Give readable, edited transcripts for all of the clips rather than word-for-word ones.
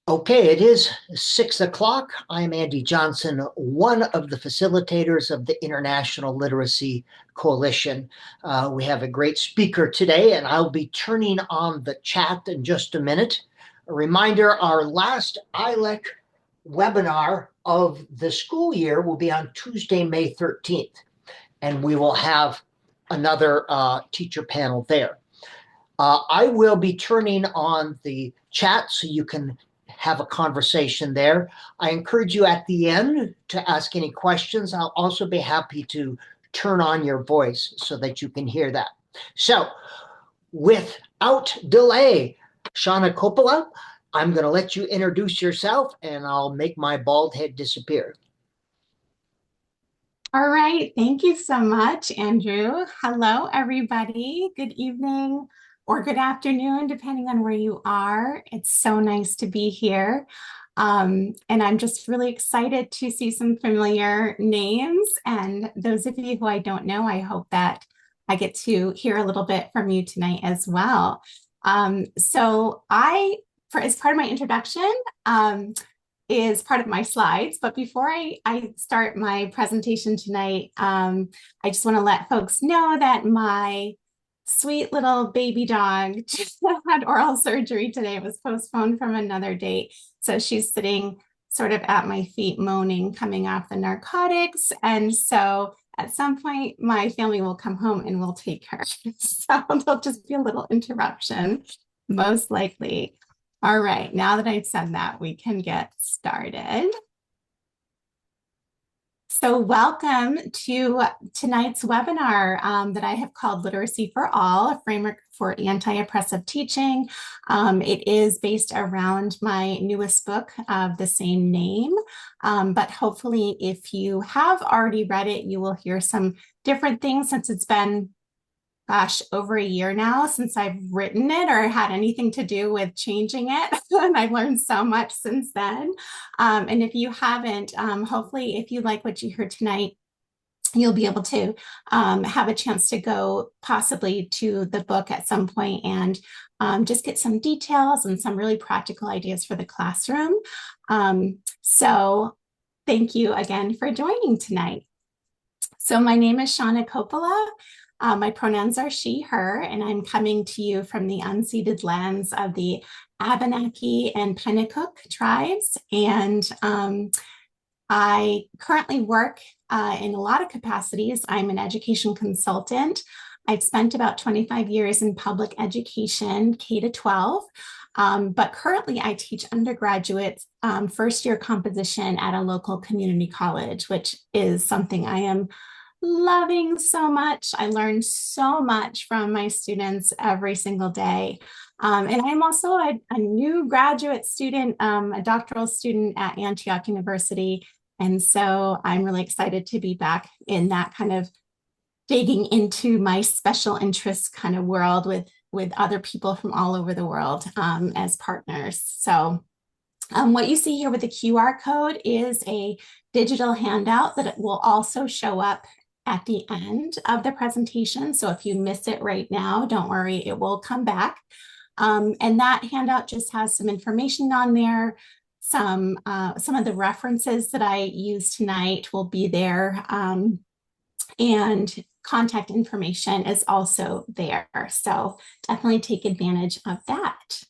Okay, it is 6 o'clock. I'm Andy Johnson, one of the facilitators of the International Literacy Coalition. We have a great speaker today, and I'll be turning on the chat in just a minute. A reminder, our last ILEC webinar of the school year will be on Tuesday, May 13th, and we will have another teacher panel there. I will be turning on the chat so you can have a conversation there. I encourage you at the end to ask any questions. I'll also be happy to turn on your voice so that you can hear that. So without delay, Shawna Coppola, I'm going to let you introduce yourself and I'll make my bald head disappear. All right. Thank you so much, Andrew. Hello, everybody. Good evening or good afternoon, depending on where you are. It's so nice to be here. And I'm just really excited to see some familiar names. And those of you who I don't know, I hope that I get to hear a little bit from you tonight as well. As part of my introduction, is part of my slides. But before I start my presentation tonight, I just want to let folks know that my sweet little baby dog just had oral surgery today. It was postponed from another date. So she's sitting sort of at my feet moaning, coming off the narcotics. And so at some point, my family will come home and we'll take her. So there'll just be a little interruption, most likely. All right, now that I've said that, we can get started. So welcome to tonight's webinar that I have called Literacy for All, a framework for anti-oppressive teaching. It is based around my newest book of the same name, but hopefully if you have already read it, you will hear some different things since it's been over a year now since I've written it or had anything to do with changing it. And I've learned so much since then. And if you haven't, hopefully if you like what you heard tonight, you'll be able to have a chance to go possibly to the book at some point and just get some details and some really practical ideas for the classroom. So thank you again for joining tonight. So my name is Shawna Coppola. My pronouns are she, her, and I'm coming to you from the unceded lands of the Abenaki and Pennacook tribes. And I currently work in a lot of capacities. I'm an education consultant. I've spent about 25 years in public education, K to 12. But currently I teach undergraduates first year composition at a local community college, which is something I am loving so much. I learn so much from my students every single day. And I'm also a new graduate student, a doctoral student at Antioch University. And so I'm really excited to be back in that kind of digging into my special interest kind of world with other people from all over the world as partners. So what you see here with the QR code is a digital handout that will also show up at the end of the presentation. So if you miss it right now, don't worry, it will come back. And that handout just has some information on there. Some of the references that I use tonight will be there. And contact information is also there. So definitely take advantage of that.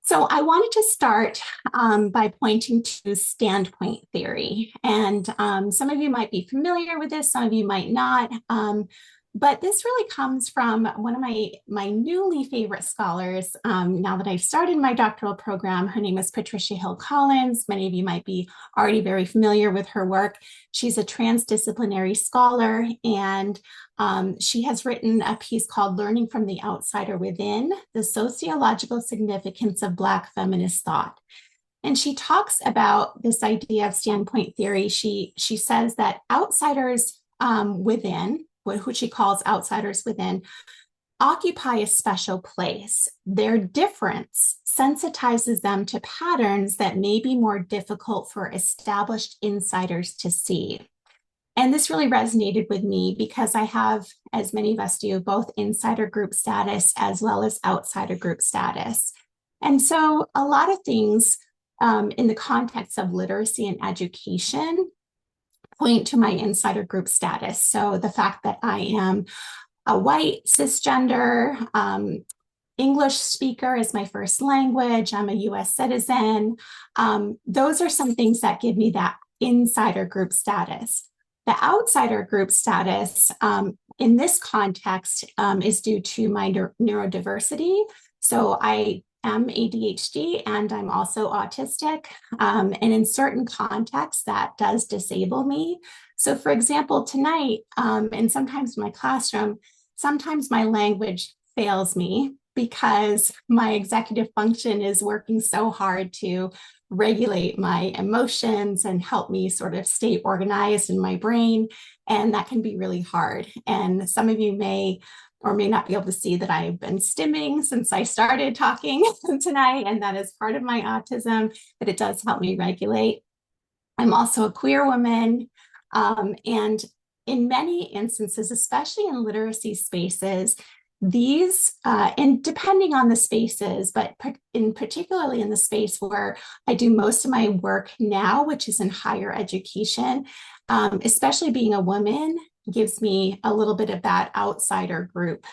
So I wanted to start by pointing to standpoint theory. And some of you might be familiar with this, some of you might not. But this really comes from one of my newly favorite scholars. Now that I've started my doctoral program, her name is Patricia Hill Collins. Many of you might be already very familiar with her work. She's a transdisciplinary scholar, and she has written a piece called Learning from the Outsider Within, the Sociological Significance of Black Feminist Thought. And she talks about this idea of standpoint theory. She says that outsiders within, who she calls outsiders within, occupy a special place. Their difference sensitizes them to patterns that may be more difficult for established insiders to see. And this really resonated with me because I have, as many of us do, both insider group status as well as outsider group status. And so a lot of things in the context of literacy and education point to my insider group status. So the fact that I am a white cisgender English speaker is my first language. I'm a US citizen. Those are some things that give me that insider group status. The outsider group status in this context is due to my neurodiversity. So I am ADHD and I'm also autistic. And in certain contexts, that does disable me. So, for example, tonight, and sometimes in my classroom, sometimes my language fails me because my executive function is working so hard to regulate my emotions and help me sort of stay organized in my brain. And that can be really hard. And some of you may or may not be able to see that I've been stimming since I started talking tonight. And that is part of my autism, but it does help me regulate. I'm also a queer woman. And in many instances, especially in literacy spaces, these, and depending on the spaces, but in particularly in the space where I do most of my work now, which is in higher education, especially being a woman gives me a little bit of that outsider group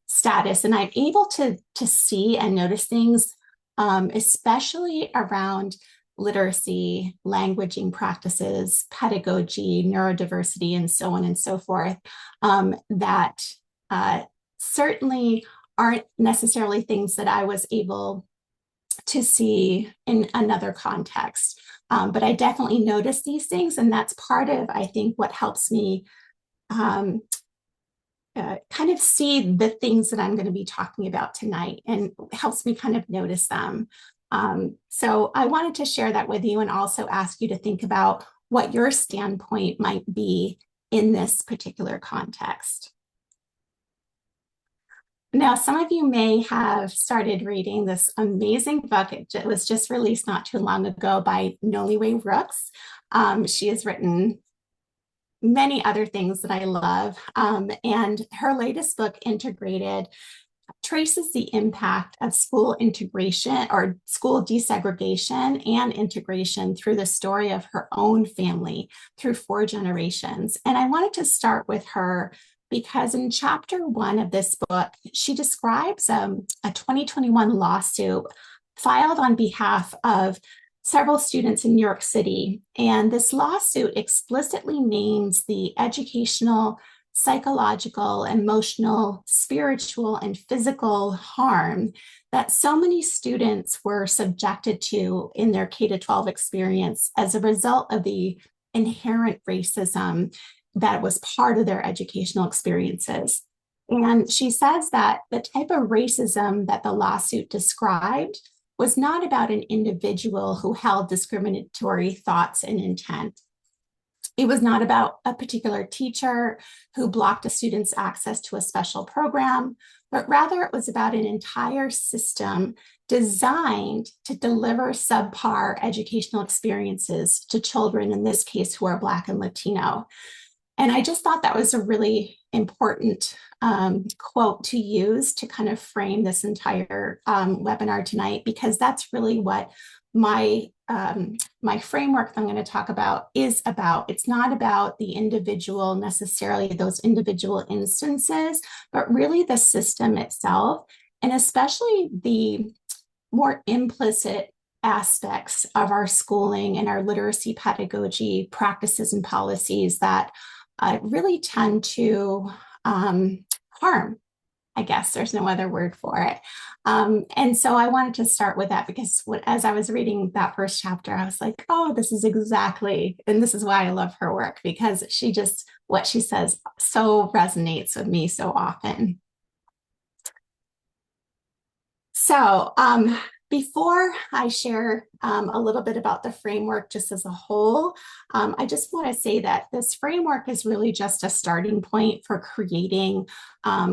status. And I'm able to see and notice things, especially around literacy, languaging practices, pedagogy, neurodiversity, and so on and so forth, that certainly aren't necessarily things that I was able to see in another context. But I definitely notice these things, and that's part of, I think, what helps me kind of see the things that I'm going to be talking about tonight and helps me kind of notice them. So I wanted to share that with you and also ask you to think about what your standpoint might be in this particular context. Now, some of you may have started reading this amazing book. It was just released not too long ago by Noliwe Rooks. She has written many other things that I love. And her latest book, Integrated, traces the impact of school integration or school desegregation and integration through the story of her own family through 4 generations. And I wanted to start with her because in chapter 1 of this book, she describes a 2021 lawsuit filed on behalf of several students in New York City. And this lawsuit explicitly names the educational, psychological, emotional, spiritual, and physical harm that so many students were subjected to in their K-12 experience as a result of the inherent racism that was part of their educational experiences. And she says that the type of racism that the lawsuit described was not about an individual who held discriminatory thoughts and intent. It was not about a particular teacher who blocked a student's access to a special program, but rather it was about an entire system designed to deliver subpar educational experiences to children, in this case, who are Black and Latino. And I just thought that was a really important quote to use to kind of frame this entire webinar tonight, because that's really what my framework that I'm going to talk about is about. It's not about the individual necessarily, those individual instances, but really the system itself, and especially the more implicit aspects of our schooling and our literacy pedagogy practices and policies that really tend to harm. I guess there's no other word for it. And so I wanted to start with that because as I was reading that first chapter, I was like, oh, this is exactly, and this is why I love her work, because what she says so resonates with me so often. So before I share a little bit about the framework just as a whole, I just want to say that this framework is really just a starting point for creating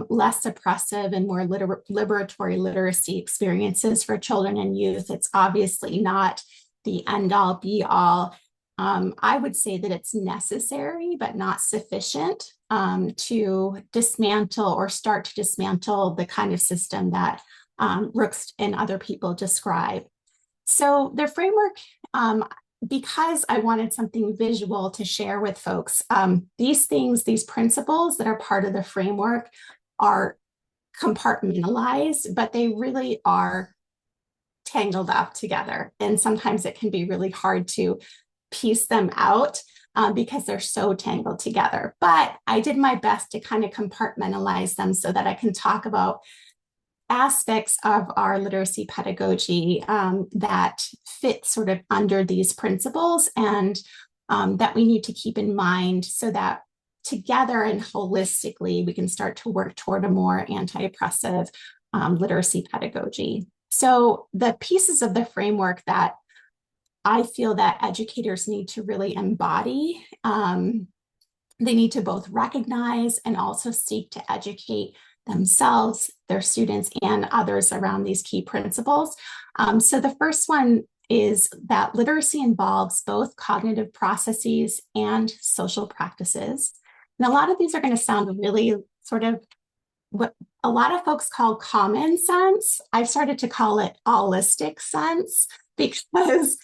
less oppressive and more liberatory literacy experiences for children and youth. It's obviously not the end all be all. I would say that it's necessary, but not sufficient to dismantle or start to dismantle the kind of system that Rooks and other people describe. So the framework, because I wanted something visual to share with folks, these things, these principles that are part of the framework are compartmentalized, but they really are tangled up together. And sometimes it can be really hard to piece them out because they're so tangled together. But I did my best to kind of compartmentalize them so that I can talk about aspects of our literacy pedagogy that fit sort of under these principles and that we need to keep in mind so that together and holistically we can start to work toward a more anti-oppressive literacy pedagogy. So the pieces of the framework that I feel that educators need to really embody, they need to both recognize and also seek to educate themselves, their students, and others around these key principles. So the first one is that literacy involves both cognitive processes and social practices. And a lot of these are going to sound really sort of what a lot of folks call common sense. I've started to call it holistic sense because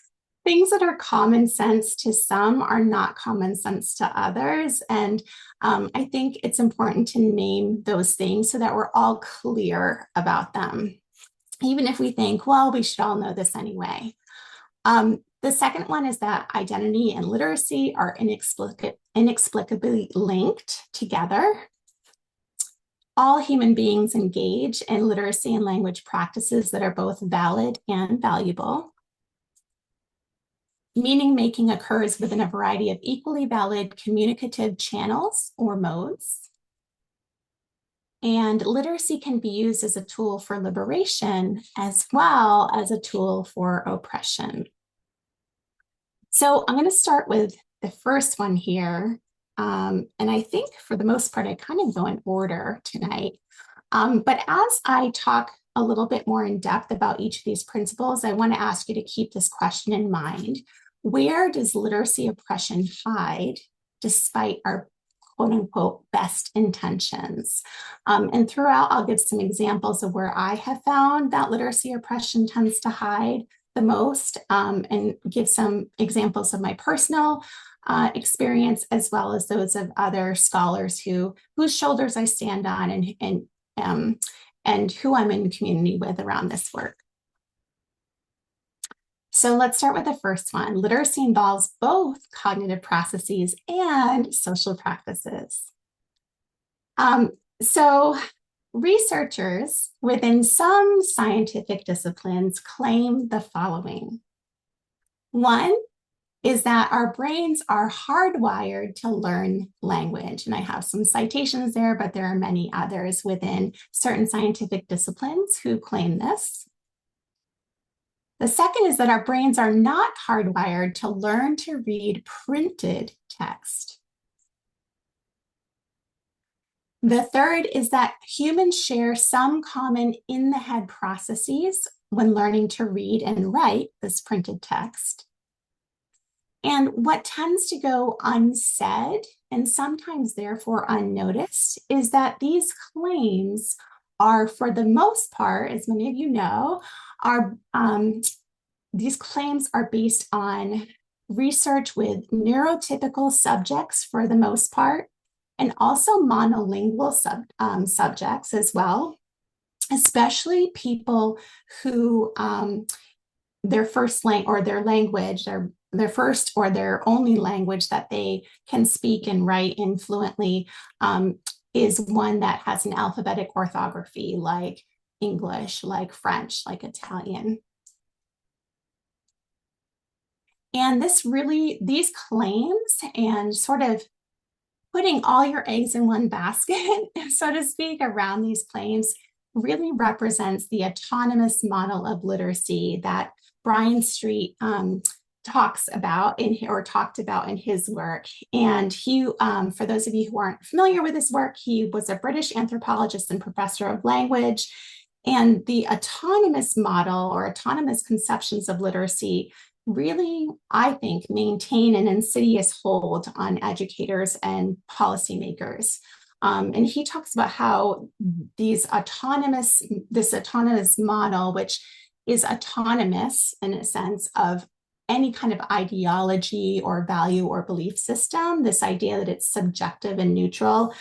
things that are common sense to some are not common sense to others. And I think it's important to name those things so that we're all clear about them, even if we think, well, we should all know this anyway. The second one is that identity and literacy are inexplicably linked together. All human beings engage in literacy and language practices that are both valid and valuable. Meaning making occurs within a variety of equally valid communicative channels or modes. And literacy can be used as a tool for liberation as well as a tool for oppression. So I'm going to start with the first one here. And I think for the most part, I kind of go in order tonight. But as I talk a little bit more in depth about each of these principles, I want to ask you to keep this question in mind. Where does literacy oppression hide despite our quote unquote best intentions? And throughout, I'll give some examples of where I have found that literacy oppression tends to hide the most and give some examples of my personal experience as well as those of other scholars whose shoulders I stand on and who I'm in community with around this work. So let's start with the first one. Literacy involves both cognitive processes and social practices. So researchers within some scientific disciplines claim the following. One is that our brains are hardwired to learn language. And I have some citations there, but there are many others within certain scientific disciplines who claim this. The second is that our brains are not hardwired to learn to read printed text. The third is that humans share some common in-the-head processes when learning to read and write this printed text. And what tends to go unsaid and sometimes therefore unnoticed is that these claims are, for the most part, as many of you know, these claims are based on research with neurotypical subjects for the most part, and also monolingual subjects as well, especially people who their first language or their language, their first or their only language that they can speak and write in fluently is one that has an alphabetic orthography like English, like French, like Italian. And these claims and sort of putting all your eggs in one basket, so to speak, around these claims really represents the autonomous model of literacy that Brian Street talked about in his work. And he, for those of you who aren't familiar with his work, he was a British anthropologist and professor of language. And the autonomous model or autonomous conceptions of literacy really, I think, maintain an insidious hold on educators and policymakers. And he talks about how this autonomous model, which is autonomous in a sense of any kind of ideology or value or belief system, this idea that it's subjective and neutral,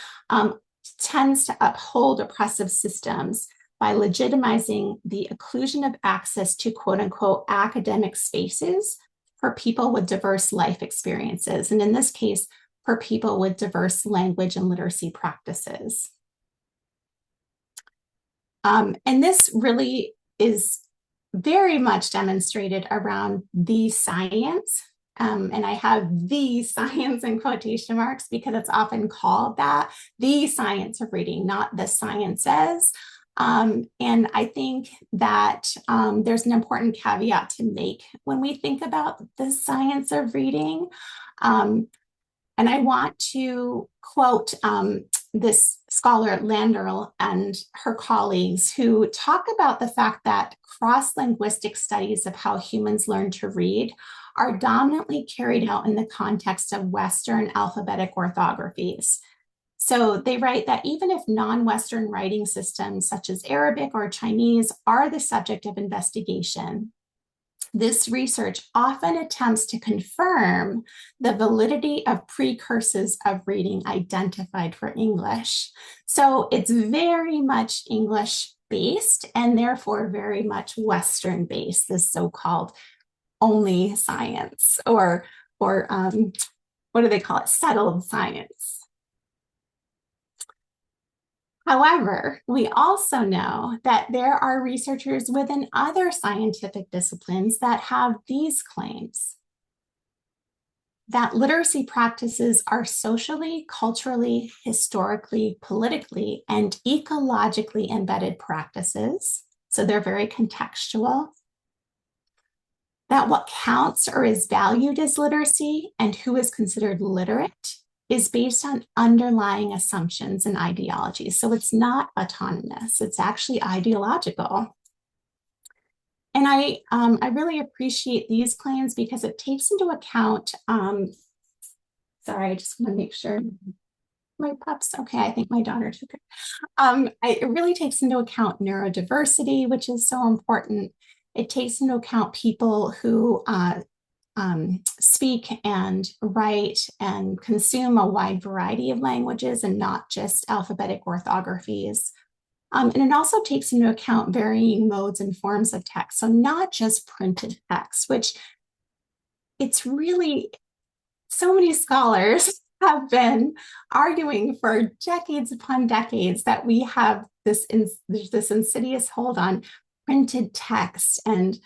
tends to uphold oppressive systems by legitimizing the occlusion of access to quote unquote academic spaces for people with diverse life experiences. And in this case, for people with diverse language and literacy practices. And this really is very much demonstrated around the science. And I have the science in quotation marks because it's often called that, the science of reading, not the sciences. And I think that there's an important caveat to make when we think about the science of reading. And I want to quote this scholar, Landerl, and her colleagues who talk about the fact that cross-linguistic studies of how humans learn to read are dominantly carried out in the context of Western alphabetic orthographies. So they write that even if non-Western writing systems such as Arabic or Chinese are the subject of investigation, this research often attempts to confirm the validity of precursors of reading identified for English. So it's very much English based and therefore very much Western based, this so-called only science or what do they call it? Settled science. However, we also know that there are researchers within other scientific disciplines that have these claims. That literacy practices are socially, culturally, historically, politically, and ecologically embedded practices. So they're very contextual. That what counts or is valued as literacy and who is considered literate is based on underlying assumptions and ideologies. So it's not autonomous, it's actually ideological. And I really appreciate these claims because it takes into account, sorry, I just want to make sure my pups, okay, I think my daughter took it. It really takes into account neurodiversity, which is so important. It takes into account people who speak and write and consume a wide variety of languages and not just alphabetic orthographies. And it also takes into account varying modes and forms of text. So not just printed text, which it's really, so many scholars have been arguing for decades upon decades that we have this insidious hold on printed text. And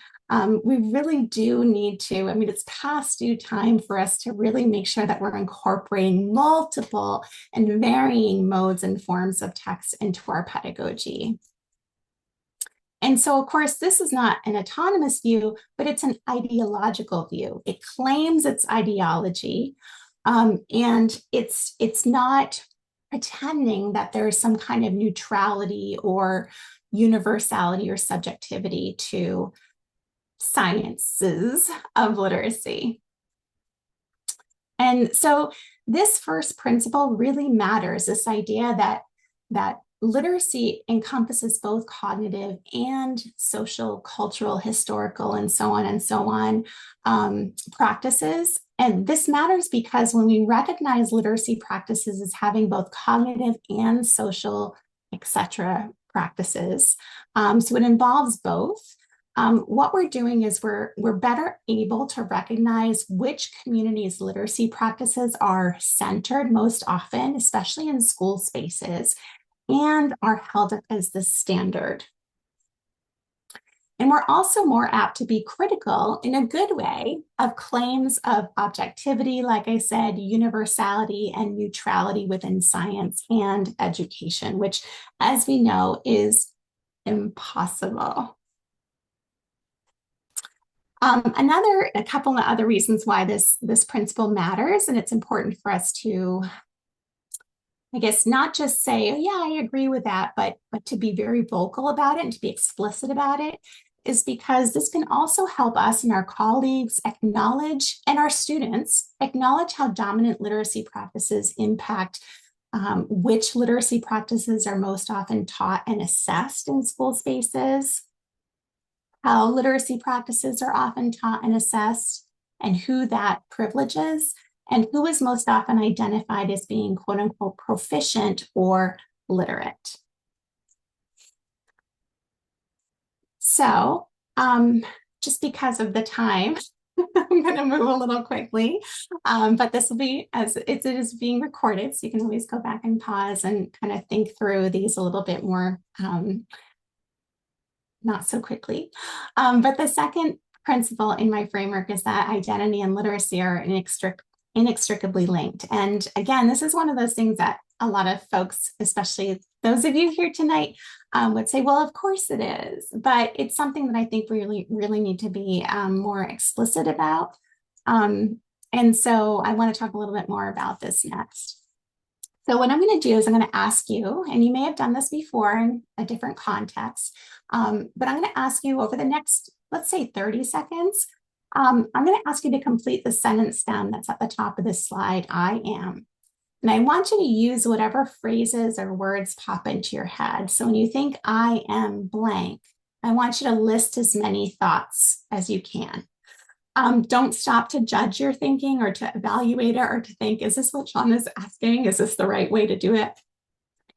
we really do need to, I mean, it's past due time for us to really make sure that we're incorporating multiple and varying modes and forms of text into our pedagogy. And so, of course, this is not an autonomous view, but it's an ideological view. It claims its ideology, and it's not pretending that there's some kind of neutrality or universality or subjectivity to sciences of literacy. And so this first principle really matters, this idea that literacy encompasses both cognitive and social, cultural, historical, and so on practices. And this matters because when we recognize literacy practices as having both cognitive and social, etc. practices, so it involves both. What we're doing is we're better able to recognize which communities' literacy practices are centered most often, especially in school spaces, and are held up as the standard. And we're also more apt to be critical in a good way of claims of objectivity, like I said, universality and neutrality within science and education, which, as we know, is impossible. A couple of other reasons why this principle matters, and it's important for us to, I guess, not just say, oh, yeah, I agree with that, but to be very vocal about it and to be explicit about it, is because this can also help us and our colleagues acknowledge, and our students acknowledge how dominant literacy practices impact which literacy practices are most often taught and assessed in school spaces, how literacy practices are often taught and assessed, and who that privileges, and who is most often identified as being quote unquote proficient or literate. So, just because of the time, I'm going to move a little quickly, but this will be as it is being recorded, so you can always go back and pause and kind of think through these a little bit more, not so quickly. But the second principle in my framework is that identity and literacy are inextricably linked. And again, this is one of those things that a lot of folks, especially those of you here tonight, would say, well, of course it is. But it's something that I think we really need to be more explicit about. And so I want to talk a little bit more about this next. So what I'm going to do is I'm going to ask you, and you may have done this before in a different context, but I'm going to ask you over the next, let's say 30 seconds, I'm going to ask you to complete the sentence stem that's at the top of this slide, I am. And I want you to use whatever phrases or words pop into your head. So when you think I am blank, I want you to list as many thoughts as you can. Don't stop to judge your thinking or to evaluate it or to think, is this what Shawna is asking? Is this the right way to do it?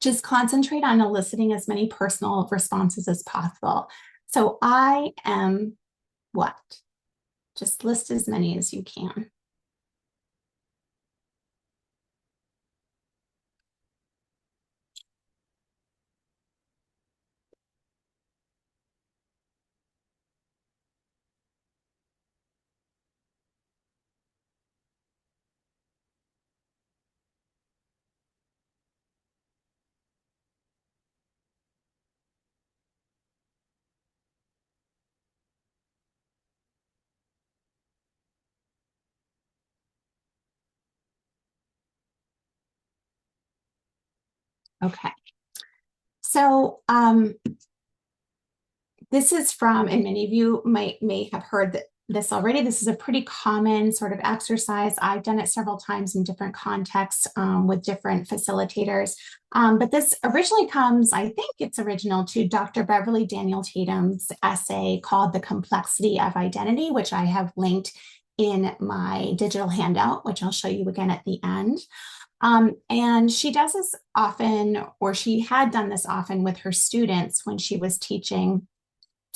Just concentrate on eliciting as many personal responses as possible. So I am what? Just list as many as you can. Okay. So this is from, and many of you may have heard this already. This is a pretty common sort of exercise. I've done it several times in different contexts with different facilitators. But this originally comes, I think it's original to Dr. Beverly Daniel Tatum's essay called The Complexity of Identity, which I have linked in my digital handout, which I'll show you again at the end. And she does this often, or she had done this often with her students when she was teaching.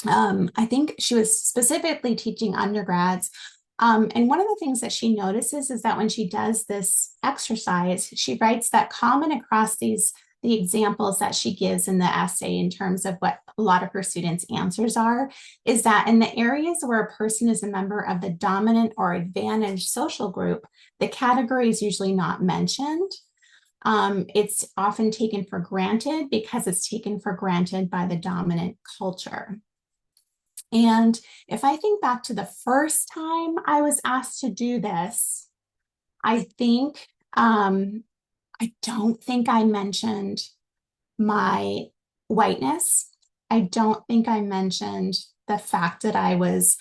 I think she was specifically teaching undergrads. And one of the things that she notices is that when she does this exercise, she writes that common across the examples that she gives in the essay in terms of what a lot of her students' answers are, is that in the areas where a person is a member of the dominant or advantaged social group, the category is usually not mentioned. It's often taken for granted because it's taken for granted by the dominant culture. And if I think back to the first time I was asked to do this, I think, I don't think I mentioned my whiteness. I don't think I mentioned the fact that I was,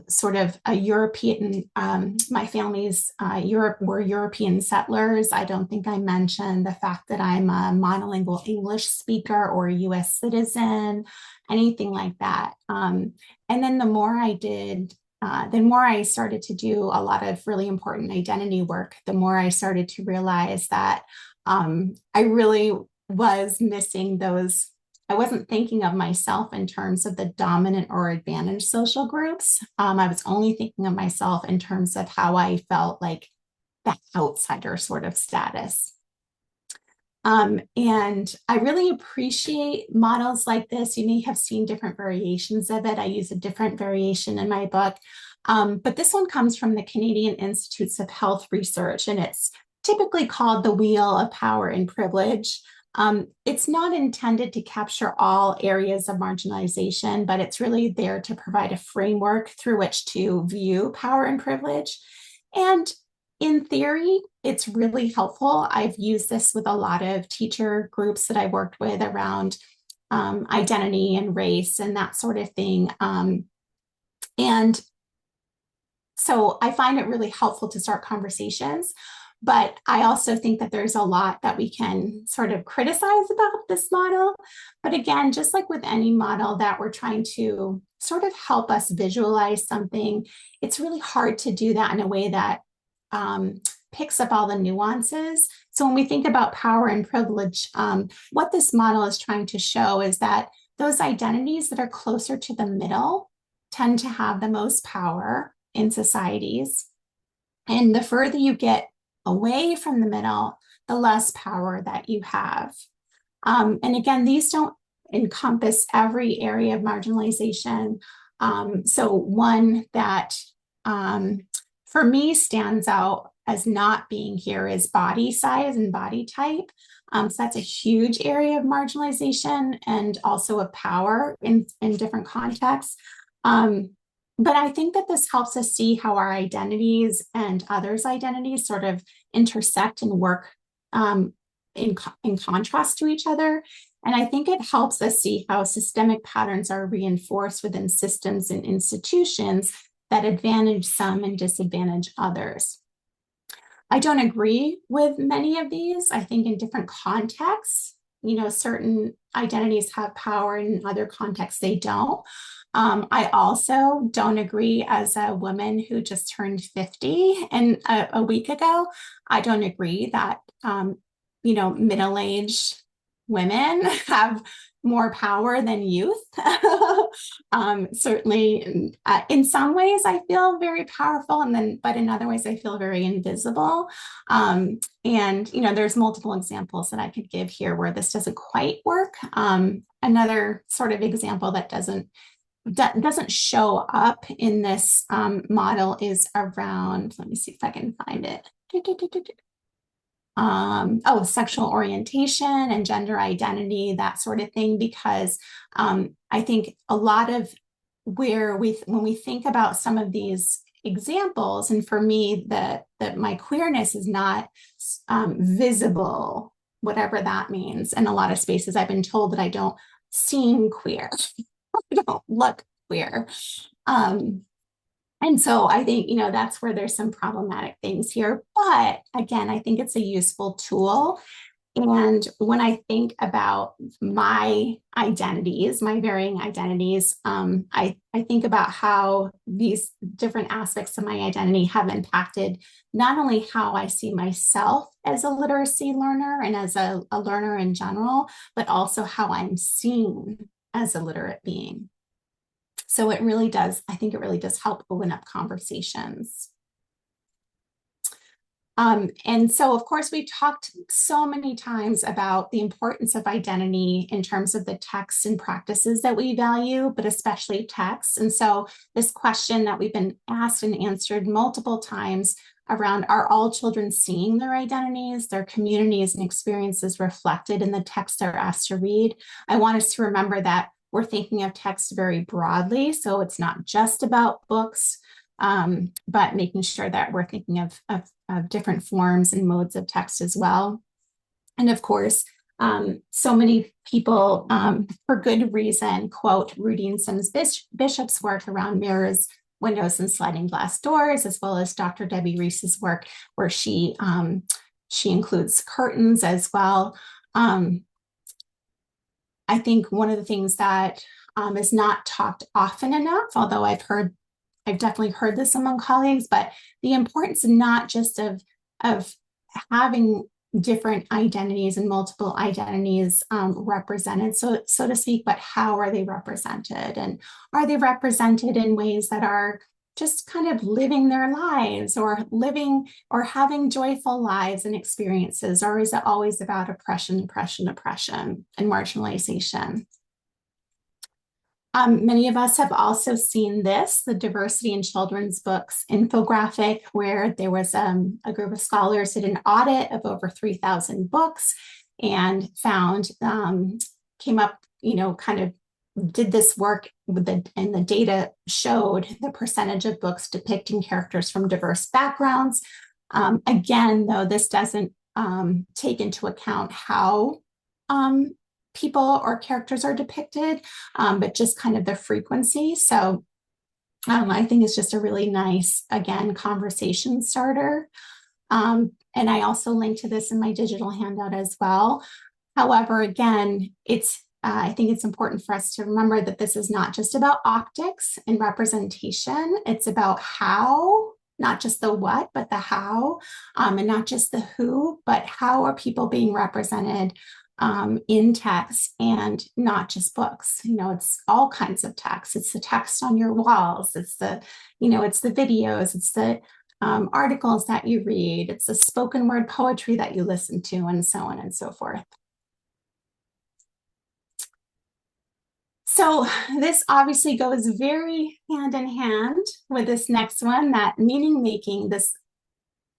sort of a European, my family's were European settlers. I don't think I mentioned the fact that I'm a monolingual English speaker or a US citizen, anything like that. And then the more I did, the more I started to do a lot of really important identity work, the more I started to realize that I really was missing those. I wasn't thinking of myself in terms of the dominant or advantaged social groups. I was only thinking of myself in terms of how I felt like the outsider sort of status. And I really appreciate models like this. You may have seen different variations of it. I use a different variation in my book. But this one comes from the Canadian Institutes of Health Research, and it's typically called the Wheel of Power and Privilege. It's not intended to capture all areas of marginalization, but it's really there to provide a framework through which to view power and privilege. And in theory, it's really helpful. I've used this with a lot of teacher groups that I worked with around identity and race and that sort of thing. And so I find it really helpful to start conversations. But I also think that there's a lot that we can sort of criticize about this model. But again, just like with any model that we're trying to sort of help us visualize something, it's really hard to do that in a way that picks up all the nuances. So when we think about power and privilege, what this model is trying to show is that those identities that are closer to the middle tend to have the most power in societies. And the further you get away from the middle, the less power that you have. And again, these don't encompass every area of marginalization. So one that for me stands out as not being here is body size and body type. So that's a huge area of marginalization and also of power in different contexts. But I think that this helps us see how our identities and others' identities sort of intersect and work in contrast to each other. And I think it helps us see how systemic patterns are reinforced within systems and institutions that advantage some and disadvantage others. I don't agree with many of these. I think in different contexts, certain identities have power and in other contexts they don't. I also don't agree as a woman who just turned 50 and a week ago. I don't agree that, middle-aged women have more power than youth. Certainly, in some ways, I feel very powerful, but in other ways, I feel very invisible. And there's multiple examples that I could give here where this doesn't quite work. Another sort of example that doesn't show up in this model is around. Let me see if I can find it. Sexual orientation and gender identity, that sort of thing, because I think a lot of when we think about some of these examples, and for me, that my queerness is not visible, whatever that means. In a lot of spaces, I've been told that I don't seem queer, I don't look queer. And so I think, that's where there's some problematic things here. But again, I think it's a useful tool. And when I think about my identities, my varying identities, I think about how these different aspects of my identity have impacted not only how I see myself as a literacy learner and as a learner in general, but also how I'm seen as a literate being. So I think it really does help open up conversations. And so, of course, we talked so many times about the importance of identity in terms of the texts and practices that we value, but especially texts. And so this question that we've been asked and answered multiple times around, are all children seeing their identities, their communities and experiences reflected in the text they're asked to read? I want us to remember that we're thinking of text very broadly. So it's not just about books, but making sure that we're thinking of different forms and modes of text as well. And of course, so many people, for good reason, quote Rudine Sims Bishop's work around mirrors, windows, and sliding glass doors, as well as Dr. Debbie Reese's work, where she includes curtains as well. I think one of the things that is not talked often enough, although I've definitely heard this among colleagues, but the importance not just of having different identities and multiple identities represented, so to speak, but how are they represented? And are they represented in ways that are just kind of living their lives or having joyful lives and experiences? Or is it always about oppression, and marginalization? Many of us have also seen the Diversity in Children's Books infographic, where there was a group of scholars did an audit of over 3,000 books and came up, kind of did this work and the data showed the percentage of books depicting characters from diverse backgrounds. Again, though, this doesn't take into account how people or characters are depicted, but just kind of the frequency. So I think it's just a really nice, again, conversation starter. And I also link to this in my digital handout as well. However, again, I think it's important for us to remember that this is not just about optics and representation. It's about how, not just the what, but the how, and not just the who, but how are people being represented in text, and not just books. It's all kinds of text. It's the text on your walls. It's it's the videos. It's the articles that you read. It's the spoken word poetry that you listen to, and so on and so forth. So this obviously goes very hand in hand with this next one, that meaning making,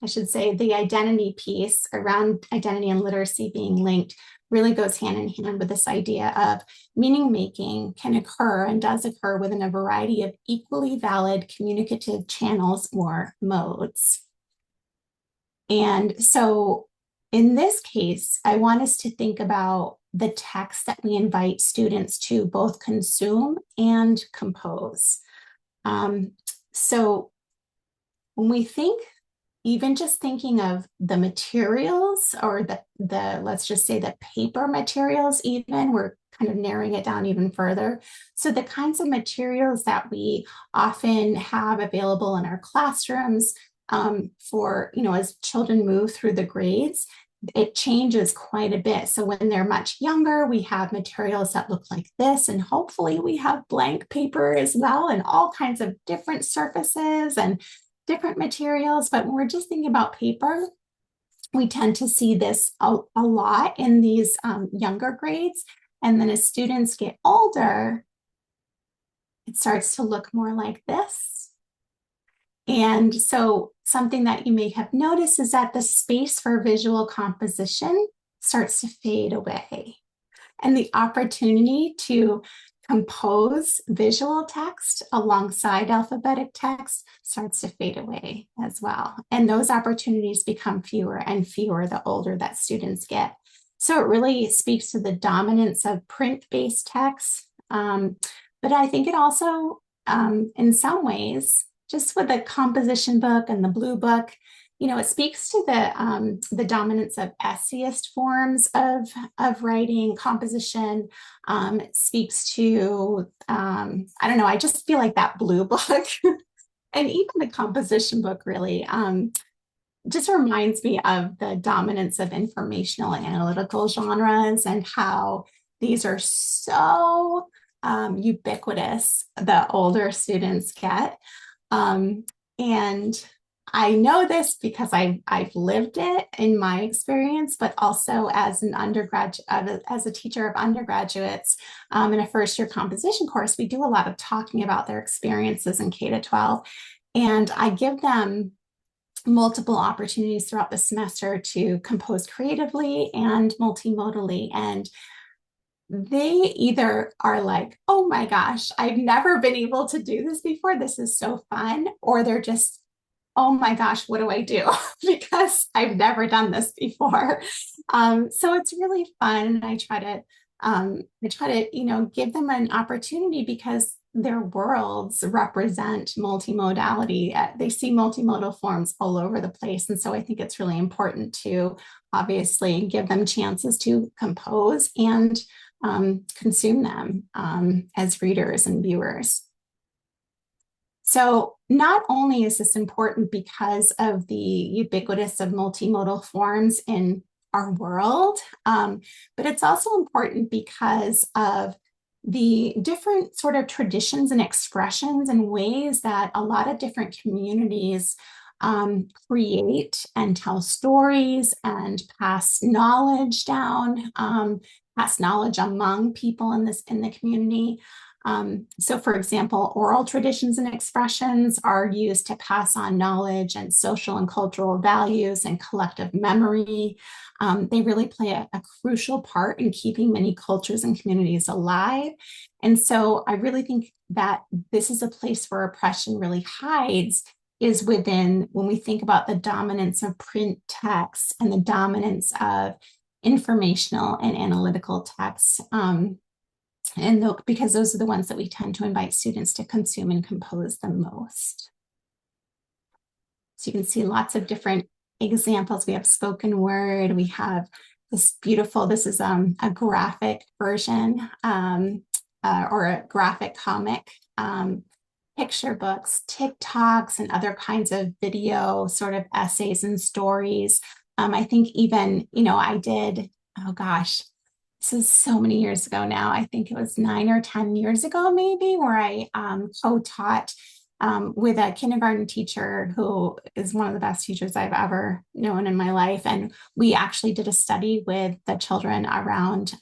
I should say, the identity piece around identity and literacy being linked really goes hand in hand with this idea of meaning making can occur and does occur within a variety of equally valid communicative channels or modes. And so in this case, I want us to think about the text that we invite students to both consume and compose. So when we think, even just thinking of the materials, or the let's just say the paper materials, even, we're kind of narrowing it down even further. So the kinds of materials that we often have available in our classrooms, for, as children move through the grades, it changes quite a bit. So when they're much younger, we have materials that look like this, and hopefully we have blank paper as well, and all kinds of different surfaces and different materials. But when we're just thinking about paper, we tend to see this a lot in these younger grades. And then as students get older, it starts to look more like this. And so something that you may have noticed is that the space for visual composition starts to fade away. And the opportunity to compose visual text alongside alphabetic text starts to fade away as well. And those opportunities become fewer and fewer the older that students get. So it really speaks to the dominance of print-based text. But I think it also, in some ways, just with the composition book and the blue book, it speaks to the dominance of essayist forms of writing, composition. It speaks to, I don't know, I just feel like that blue book and even the composition book really just reminds me of the dominance of informational and analytical genres, and how these are so ubiquitous the older students get. And I know this because I've lived it in my experience, but also as an undergraduate, as a teacher of undergraduates in a first-year composition course, we do a lot of talking about their experiences in K-12, and I give them multiple opportunities throughout the semester to compose creatively and multimodally. And they either are like, oh my gosh, I've never been able to do this before, this is so fun, or they're just, oh my gosh, what do I do? Because I've never done this before. So it's really fun. And I try to, give them an opportunity, because their worlds represent multimodality. They see multimodal forms all over the place. And so I think it's really important to obviously give them chances to compose and consume them as readers and viewers. So not only is this important because of the ubiquitous of multimodal forms in our world, but it's also important because of the different sort of traditions and expressions and ways that a lot of different communities create and tell stories and pass knowledge down, pass knowledge among people in the community. So for example, oral traditions and expressions are used to pass on knowledge and social and cultural values and collective memory. They really play a crucial part in keeping many cultures and communities alive. And so I really think that this is a place where oppression really hides, is within, when we think about the dominance of print text and the dominance of informational and analytical texts. Because those are the ones that we tend to invite students to consume and compose the most. So you can see lots of different examples. We have spoken word. We have this beautiful, this is a graphic version or a graphic comic, picture books, TikToks, and other kinds of video sort of essays and stories. I think even, I did, oh gosh, this is so many years ago now. I think it was 9 or 10 years ago, maybe, where I co-taught with a kindergarten teacher who is one of the best teachers I've ever known in my life. And we actually did a study with the children around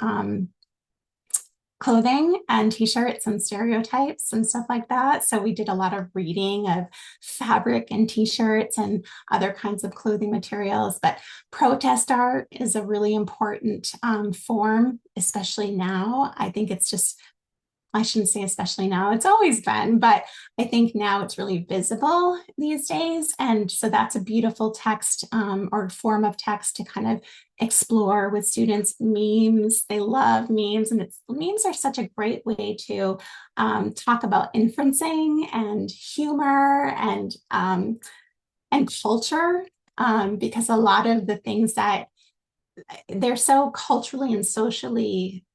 clothing and t-shirts and stereotypes and stuff like that. So we did a lot of reading of fabric and t-shirts and other kinds of clothing materials. But protest art is a really important form, especially now. I think it's just, I shouldn't say especially now, it's always been, but I think now it's really visible these days. And so that's a beautiful text or form of text to kind of explore with students. Memes, they love memes, and memes are such a great way to talk about inferencing and humor and culture, because a lot of the things that they're so culturally and socially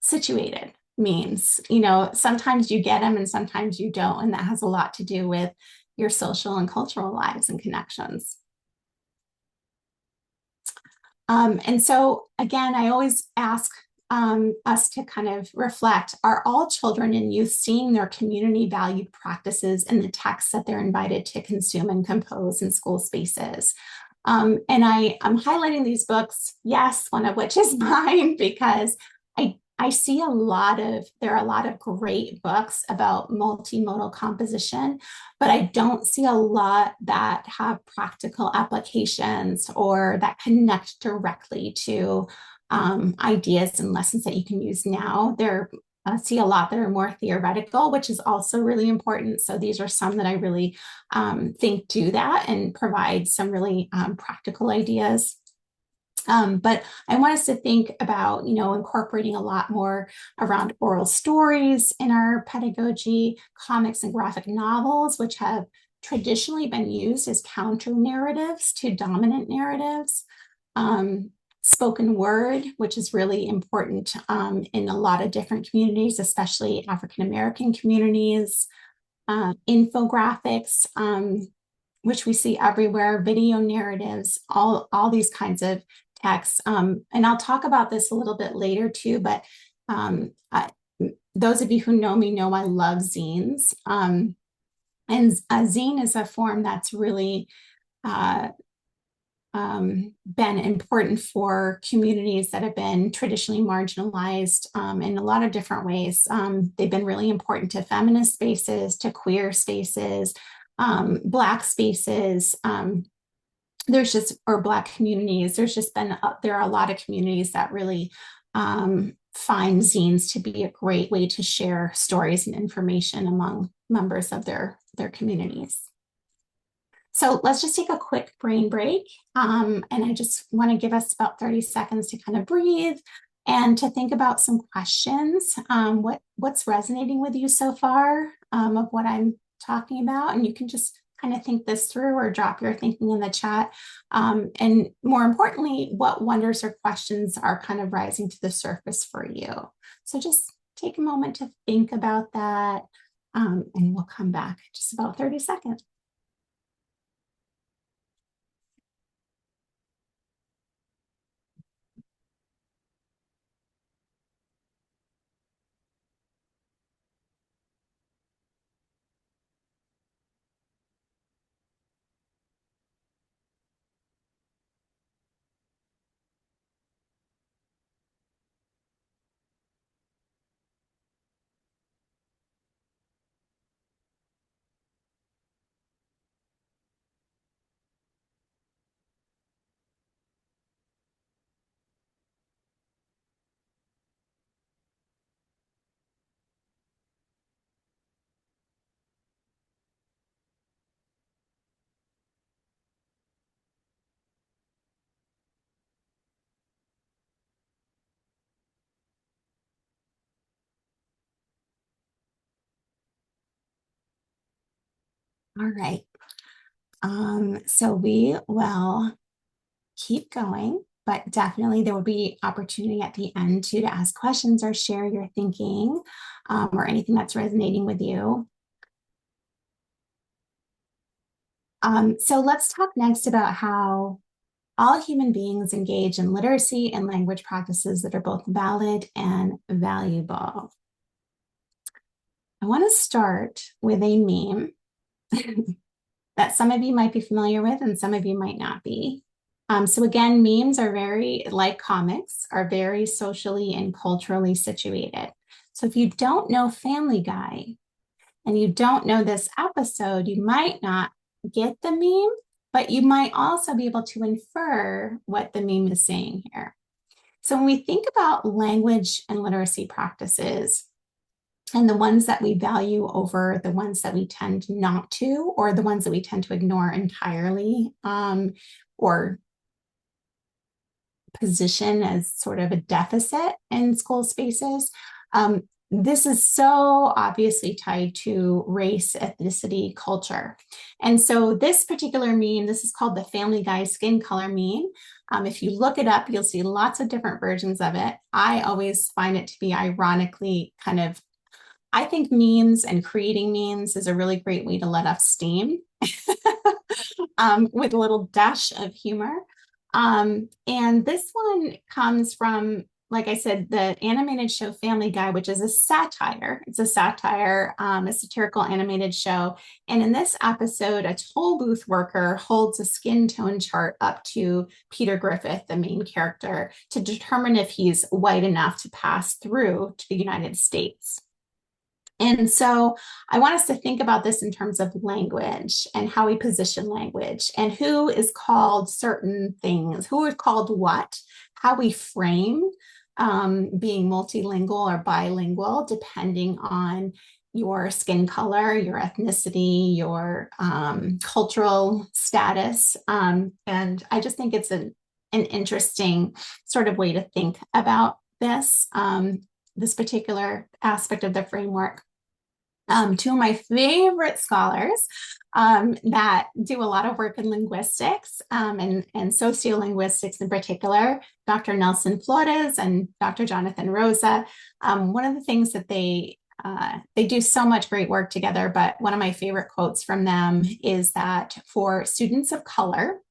situated. Memes, sometimes you get them and sometimes you don't, and that has a lot to do with your social and cultural lives and connections. And so again, I always ask us to kind of reflect, are all children and youth seeing their community valued practices in the texts that they're invited to consume and compose in school spaces? And I'm highlighting these books, yes, one of which is mine, because I see there are a lot of great books about multimodal composition, but I don't see a lot that have practical applications or that connect directly to ideas and lessons that you can use now. I see a lot that are more theoretical, which is also really important. So these are some that I really think do that and provide some really practical ideas. But I want us to think about, incorporating a lot more around oral stories in our pedagogy, comics and graphic novels, which have traditionally been used as counter narratives to dominant narratives. Spoken word, which is really important in a lot of different communities, especially African American communities. Infographics, which we see everywhere, video narratives, all these kinds of texts. And I'll talk about this a little bit later too, but those of you who know me know I love zines. And a zine is a form that's really been important for communities that have been traditionally marginalized in a lot of different ways. They've been really important to feminist spaces, to queer spaces, Black spaces. Or Black communities. There are a lot of communities that really find zines to be a great way to share stories and information among members of their communities. So let's just take a quick brain break. And I just want to give us about 30 seconds to kind of breathe and to think about some questions. What's resonating with you so far of what I'm talking about? And you can just kind of think this through or drop your thinking in the chat. And more importantly, what wonders or questions are kind of rising to the surface for you? So just take a moment to think about that. And we'll come back in just about 30 seconds. All right. So we will keep going, but definitely there will be opportunity at the end to ask questions or share your thinking or anything that's resonating with you. So let's talk next about how all human beings engage in literacy and language practices that are both valid and valuable. I want to start with a meme that some of you might be familiar with and some of you might not be. So again, memes are very, like comics, are very socially and culturally situated. So if you don't know Family Guy and you don't know this episode, you might not get the meme, but you might also be able to infer what the meme is saying here. So when we think about language and literacy practices, and the ones that we value over the ones that we tend not to, or the ones that we tend to ignore entirely, or position as sort of a deficit in school spaces. This is so obviously tied to race, ethnicity, culture. And so this particular meme, this is called the Family Guy skin color meme. If you look it up, you'll see lots of different versions of it. I always find it to be ironically kind of, I think memes and creating memes is a really great way to let off steam with a little dash of humor. And this one comes from, like I said, the animated show Family Guy, which is a satire. It's a satire, a satirical animated show. And in this episode, a toll booth worker holds a skin tone chart up to Peter Griffith, the main character, to determine if he's white enough to pass through to the United States. And so I want us to think about this in terms of language and how we position language and who is called certain things, who is called what, how we frame being multilingual or bilingual, depending on your skin color, your ethnicity, your cultural status. And I just think it's an interesting sort of way to think about this particular aspect of the framework. Two of my favorite scholars that do a lot of work in linguistics and sociolinguistics in particular, Dr. Nelson Flores and Dr. Jonathan Rosa. One of the things that they do so much great work together, but one of my favorite quotes from them is that for students of color,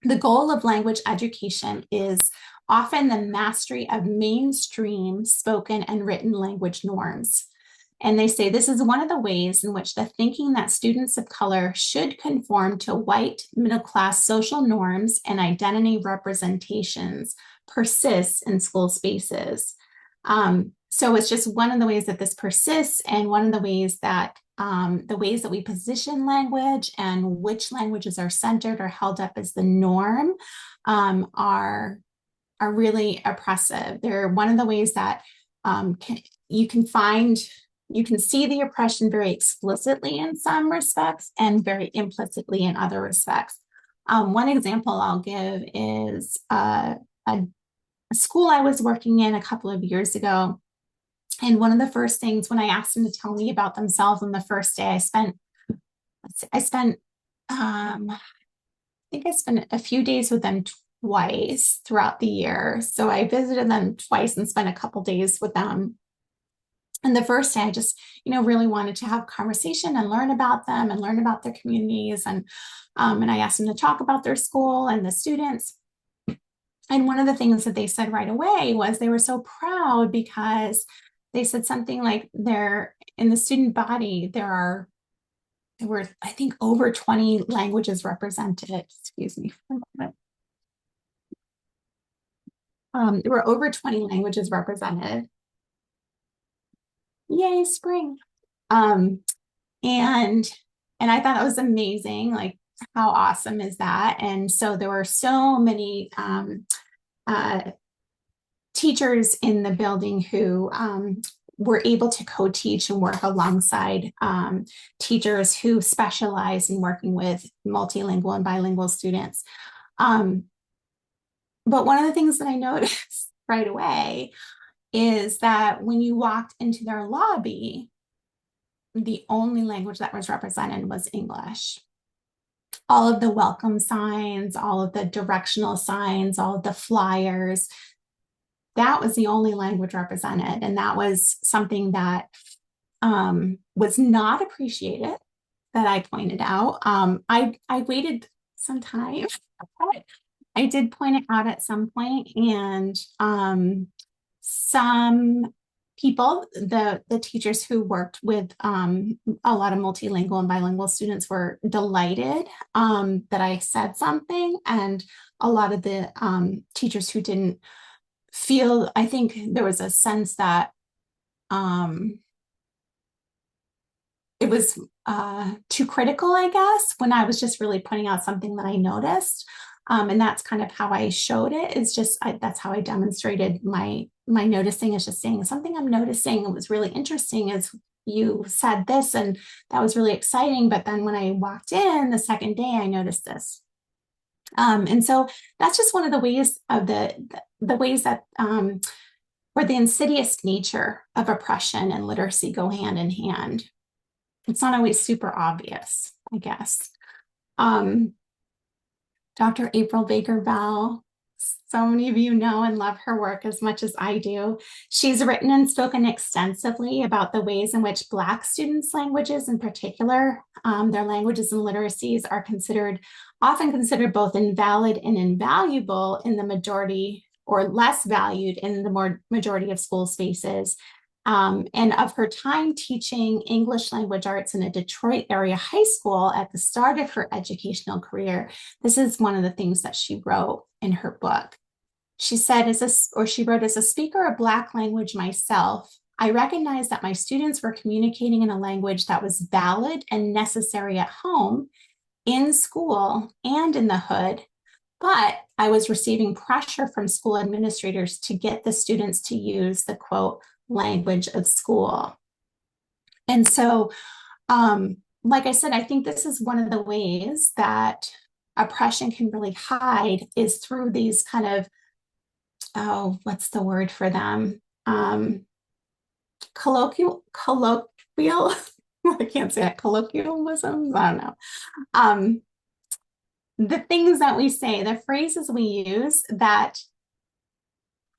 the goal of language education is often the mastery of mainstream spoken and written language norms. And they say this is one of the ways in which the thinking that students of color should conform to white middle-class social norms and identity representations persists in school spaces. So it's just one of the ways that this persists, and one of the ways that we position language and which languages are centered or held up as the norm are really oppressive. They're one of the ways that you can see the oppression very explicitly in some respects and very implicitly in other respects. One example I'll give is a school I was working in a couple of years ago. And one of the first things when I asked them to tell me about themselves on the first day, I think I spent a few days with them twice throughout the year. So I visited them twice and spent a couple days with them. And the first day, I just, really wanted to have conversation and learn about them and learn about their communities. And I asked them to talk about their school and the students. And one of the things that they said right away was they were so proud because they said something like in the student body, there were, I think, over 20 languages represented. Excuse me for a moment. There were over 20 languages represented. Yay, spring. And I thought that was amazing. Like, how awesome is that? And so there were so many teachers in the building who were able to co-teach and work alongside teachers who specialize in working with multilingual and bilingual students. But one of the things that I noticed right away is that when you walked into their lobby, the only language that was represented was English. all of the welcome signs, all of the directional signs, all of the flyers. That was the only language represented. And that was something that was not appreciated that I pointed out. I waited some time. I did point it out at some point, and some people, the teachers who worked with a lot of multilingual and bilingual students were delighted that I said something, and a lot of the teachers who didn't feel, I think there was a sense that it was too critical, I guess, when I was just really pointing out something that I noticed. And that's kind of how I showed it. Is just that's how I demonstrated my noticing, is just saying something I'm noticing. It was really interesting is you said this, and that was really exciting. But then when I walked in the second day, I noticed this. And so that's just one of the ways of the ways that where the insidious nature of oppression and literacy go hand in hand. It's not always super obvious, I guess. Dr. April Baker Bell, so many of you know and love her work as much as I do. She's written and spoken extensively about the ways in which Black students' languages, in particular, their languages and literacies, are often considered both invalid and invaluable in the majority, or less valued in the majority of school spaces. And of her time teaching English language arts in a Detroit area high school at the start of her educational career, this is one of the things that she wrote in her book. She said, she wrote, as a speaker of Black language myself, I recognized that my students were communicating in a language that was valid and necessary at home, in school, and in the hood, but I was receiving pressure from school administrators to get the students to use the quote, language of school. And so, like I said, I think this is one of the ways that oppression can really hide, is through these kind of, what's the word for them? Colloquial, I can't say that, colloquialisms, I don't know. The things that we say, the phrases we use that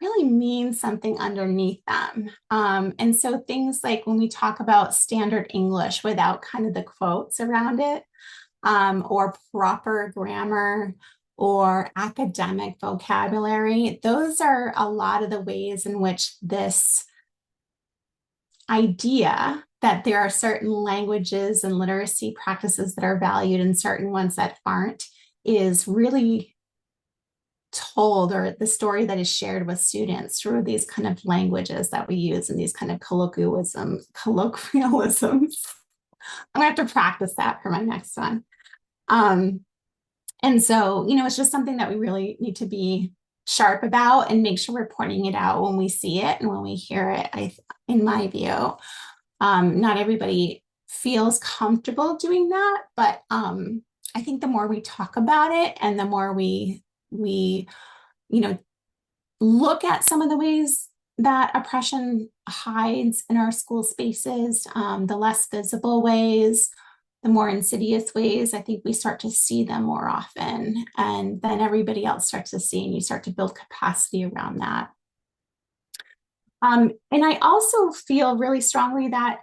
really mean something underneath them. And so things like when we talk about standard English without kind of the quotes around it, or proper grammar or academic vocabulary, those are a lot of the ways in which this idea that there are certain languages and literacy practices that are valued and certain ones that aren't is really told, or the story that is shared with students through these kind of languages that we use and these kind of colloquialisms. I'm gonna have to practice that for my next one. And so, it's just something that we really need to be sharp about and make sure we're pointing it out when we see it and when we hear it. In my view, not everybody feels comfortable doing that, but I think the more we talk about it and the more we look at some of the ways that oppression hides in our school spaces, the less visible ways, the more insidious ways, I think we start to see them more often. And then everybody else starts to see, and you start to build capacity around that. And I also feel really strongly that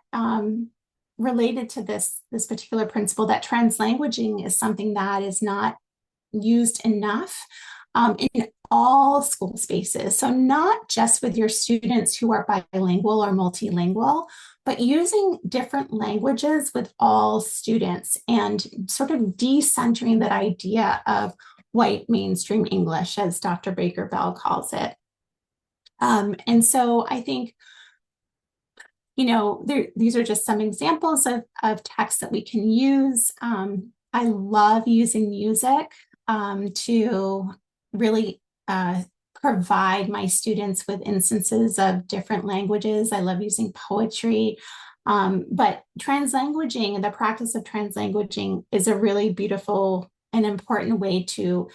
related to this particular principle, that translanguaging is something that is not used enough in all school spaces. So not just with your students who are bilingual or multilingual, but using different languages with all students and sort of decentering that idea of white mainstream English, as Dr. Baker Bell calls it. And so I think, these are just some examples of texts that we can use. I love using music to really provide my students with instances of different languages. I love using poetry, but translanguaging, the practice of translanguaging, is a really beautiful and important way to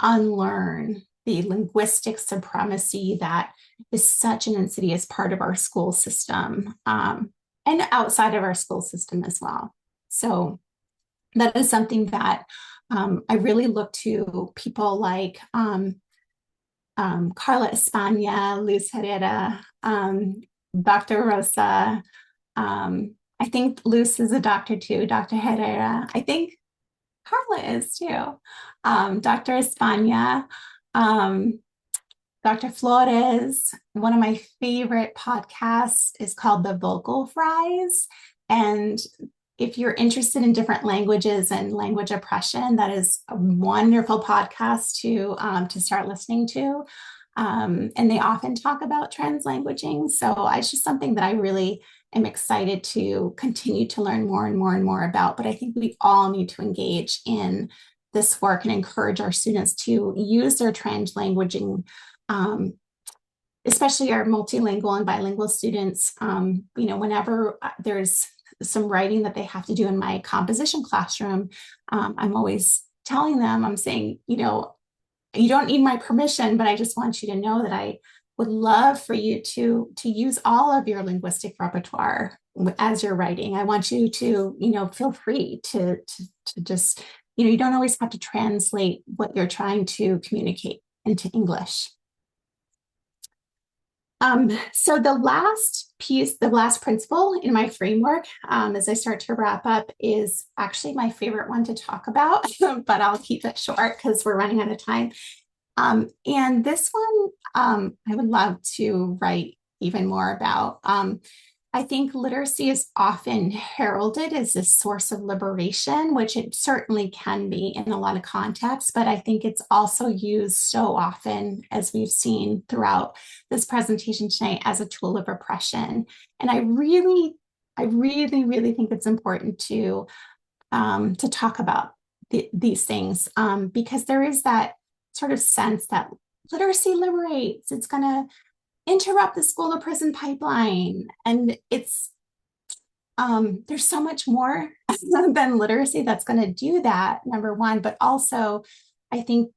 unlearn the linguistic supremacy that is such an insidious part of our school system, and outside of our school system as well. So that is something that I really look to people like Carla España, Luz Herrera, Dr. Rosa. I think Luz is a doctor too, Dr. Herrera. I think Carla is too. Dr. España, um, Dr. Flores. One of my favorite podcasts is called The Vocal Fries. And if you're interested in different languages and language oppression, that is a wonderful podcast to start listening to. And they often talk about translanguaging. So it's just something that I really am excited to continue to learn more and more and more about. But I think we all need to engage in this work and encourage our students to use their translanguaging, um, especially our multilingual and bilingual students. Whenever there's some writing that they have to do in my composition classroom, I'm always telling them, I'm saying, you don't need my permission, but I just want you to know that I would love for you to use all of your linguistic repertoire as you're writing. I want you to, feel free to just, you don't always have to translate what you're trying to communicate into English. So the last piece, the last principle in my framework, as I start to wrap up, is actually my favorite one to talk about, but I'll keep it short because we're running out of time. And this one, I would love to write even more about. I think literacy is often heralded as a source of liberation, which it certainly can be in a lot of contexts, but I think it's also used so often, as we've seen throughout this presentation tonight, as a tool of oppression. And I really, really think it's important to talk about these things, because there is that sort of sense that literacy liberates. It's going to interrupt the school to prison pipeline. And it's there's so much more than literacy that's going to do that, number one. But also, I think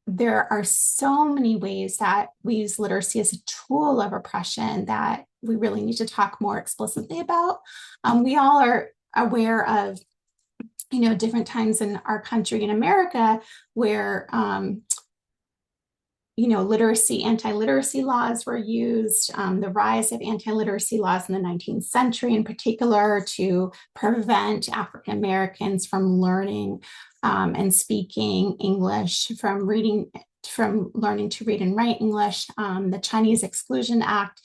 there are so many ways that we use literacy as a tool of oppression that we really need to talk more explicitly about. We all are aware of, different times in our country in America where literacy, anti-literacy laws were used, the rise of anti-literacy laws in the 19th century in particular to prevent African Americans from learning and speaking English, from learning to read and write English. The Chinese Exclusion Act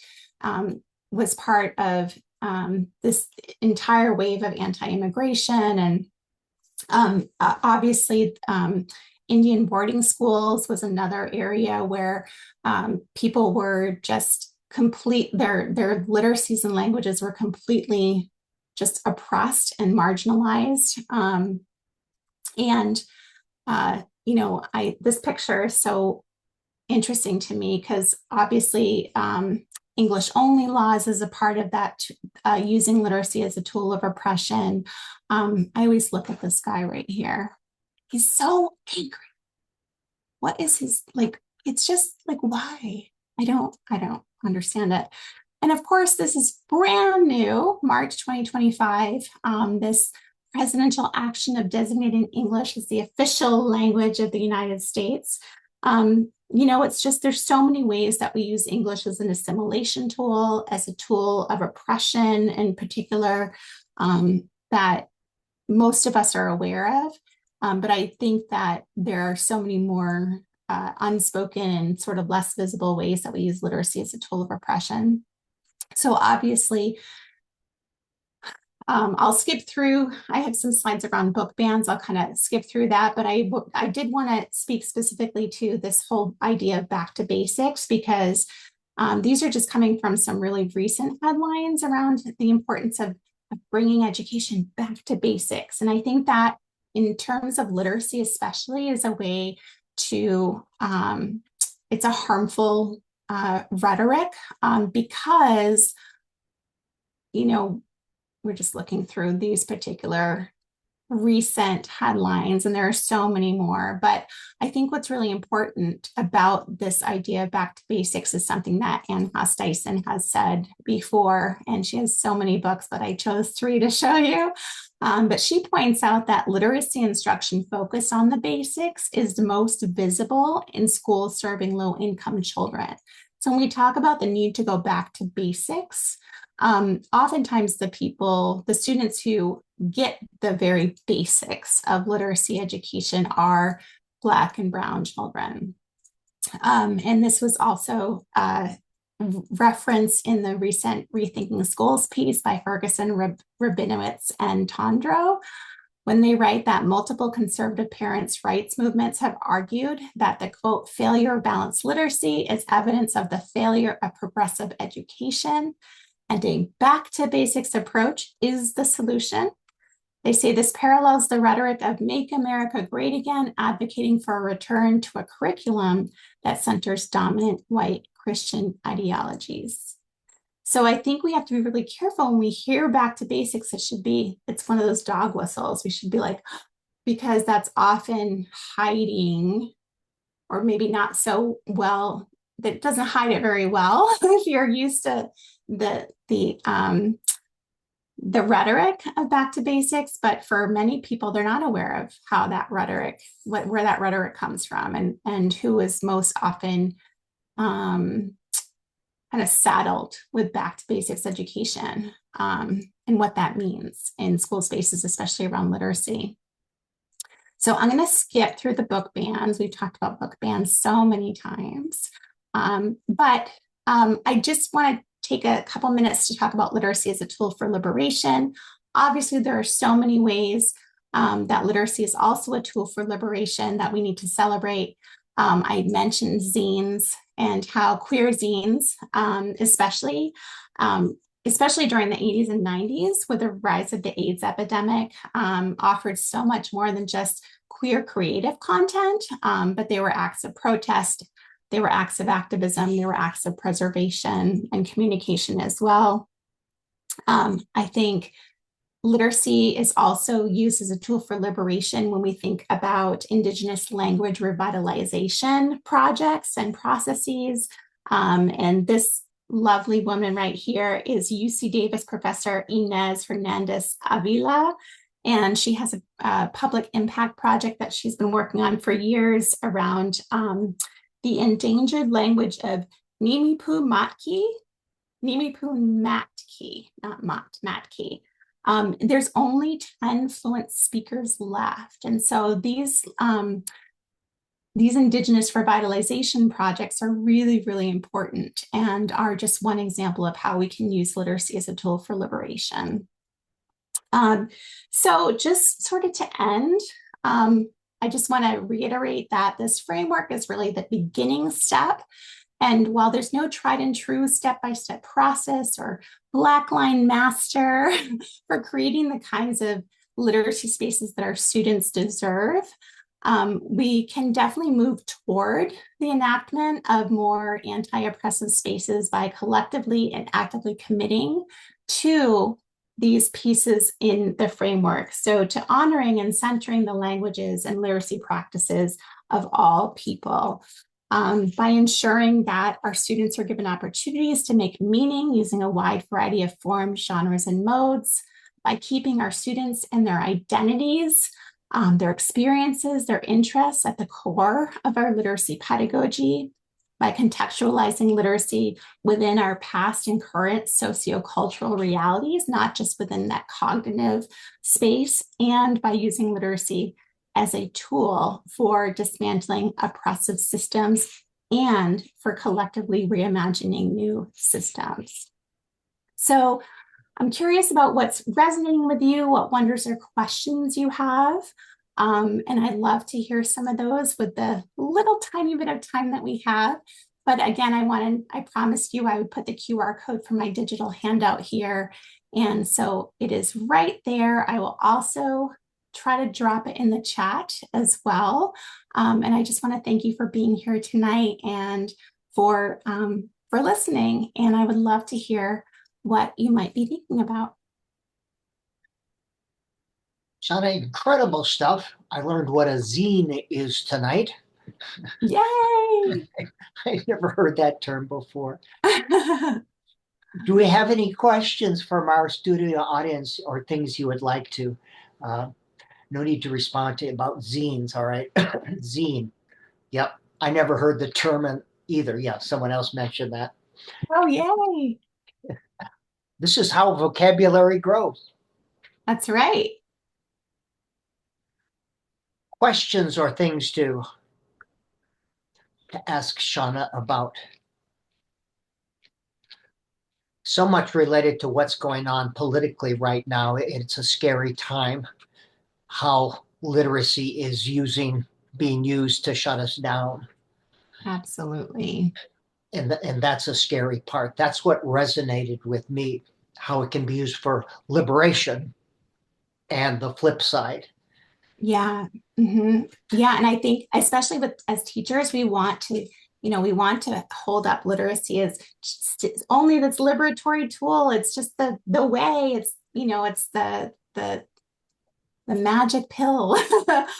was part of this entire wave of anti-immigration, and obviously Indian boarding schools was another area where people were just their literacies and languages were completely just oppressed and marginalized. This picture is so interesting to me because obviously English only laws is a part of that, using literacy as a tool of oppression. I always look at this guy right here. He's so angry. What is his, like, it's just like, why? I don't understand it. And of course, this is brand new, March 2025. This presidential action of designating English as the official language of the United States. It's just, there's so many ways that we use English as an assimilation tool, as a tool of oppression in particular, that most of us are aware of. But I think that there are so many more unspoken and sort of less visible ways that we use literacy as a tool of oppression. So obviously, I'll skip through. I have some slides around book bans. I'll kind of skip through that, but I did want to speak specifically to this whole idea of back to basics, because these are just coming from some really recent headlines around the importance of bringing education back to basics. And I think that in terms of literacy, especially, is a way to, it's a harmful rhetoric, because, we're just looking through these particular recent headlines, and there are so many more. But I think what's really important about this idea of back to basics is something that Anne Haas Dyson has said before, and she has so many books, but I chose three to show you. But she points out that literacy instruction focused on the basics is the most visible in schools serving low-income children. So when we talk about the need to go back to basics, oftentimes the students who get the very basics of literacy education are Black and Brown children. And this was also referenced in the recent Rethinking Schools piece by Ferguson, Rabinowitz, and Tondreau, when they write that multiple conservative parents' rights movements have argued that the, quote, failure of balanced literacy is evidence of the failure of progressive education, and a back to basics approach is the solution. They say this parallels the rhetoric of Make America Great Again, advocating for a return to a curriculum that centers dominant white Christian ideologies. So I think we have to be really careful when we hear back to basics. It's one of those dog whistles. We should be like, because that's often hiding, or maybe not so well, that doesn't hide it very well if you're used to the rhetoric of back to basics. But for many people, they're not aware of how that rhetoric, where that rhetoric comes from, and who is most often kind of saddled with back to basics education, and what that means in school spaces, especially around literacy. So I'm going to skip through the book bans. We've talked about book bans so many times, but I just want to take a couple minutes to talk about literacy as a tool for liberation. Obviously, there are so many ways that literacy is also a tool for liberation that we need to celebrate. I mentioned zines and how queer zines, especially during the 80s and 90s with the rise of the AIDS epidemic, offered so much more than just queer creative content, but they were acts of protest, they were acts of activism, they were acts of preservation and communication as well. I think literacy is also used as a tool for liberation when we think about Indigenous language revitalization projects and processes. And this lovely woman right here is UC Davis professor Inez Hernandez Avila. And she has a public impact project that she's been working on for years around the endangered language of Nimipu Matki, not Matki. There's only 10 fluent speakers left. And so these Indigenous revitalization projects are really, really important and are just one example of how we can use literacy as a tool for liberation. So just sort of to end, I just want to reiterate that this framework is really the beginning step. And while there's no tried and true step-by-step process or black line master for creating the kinds of literacy spaces that our students deserve, we can definitely move toward the enactment of more anti-oppressive spaces by collectively and actively committing to these pieces in the framework. So to honoring and centering the languages and literacy practices of all people, by ensuring that our students are given opportunities to make meaning using a wide variety of forms, genres, and modes, by keeping our students and their identities, their experiences, their interests at the core of our literacy pedagogy, by contextualizing literacy within our past and current sociocultural realities, not just within that cognitive space, and by using literacy as a tool for dismantling oppressive systems and for collectively reimagining new systems. So I'm curious about what's resonating with you, what wonders or questions you have. And I'd love to hear some of those with the little tiny bit of time that we have. But again, I promised you I would put the QR code for my digital handout here. And so it is right there. I will also try to drop it in the chat as well. And I just want to thank you for being here tonight and for listening. And I would love to hear what you might be thinking about. Shawna, incredible stuff. I learned what a zine is tonight. Yay! I never heard that term before. Do we have any questions from our studio audience or things you would like to? Uh, no need to respond to about zines, all right? Zine. Yep. I never heard the term either. Yeah, someone else mentioned that. Oh, yay. This is how vocabulary grows. That's right. Questions or things to ask Shawna about. So much related to what's going on politically right now. It's a scary time how literacy is being used to shut us down. Absolutely. And that's a scary part. That's what resonated with me, how it can be used for liberation and the flip side. Yeah. Yeah. And I think, especially with as teachers, we want to hold up literacy as just only this liberatory tool. It's just the way it's the magic pill.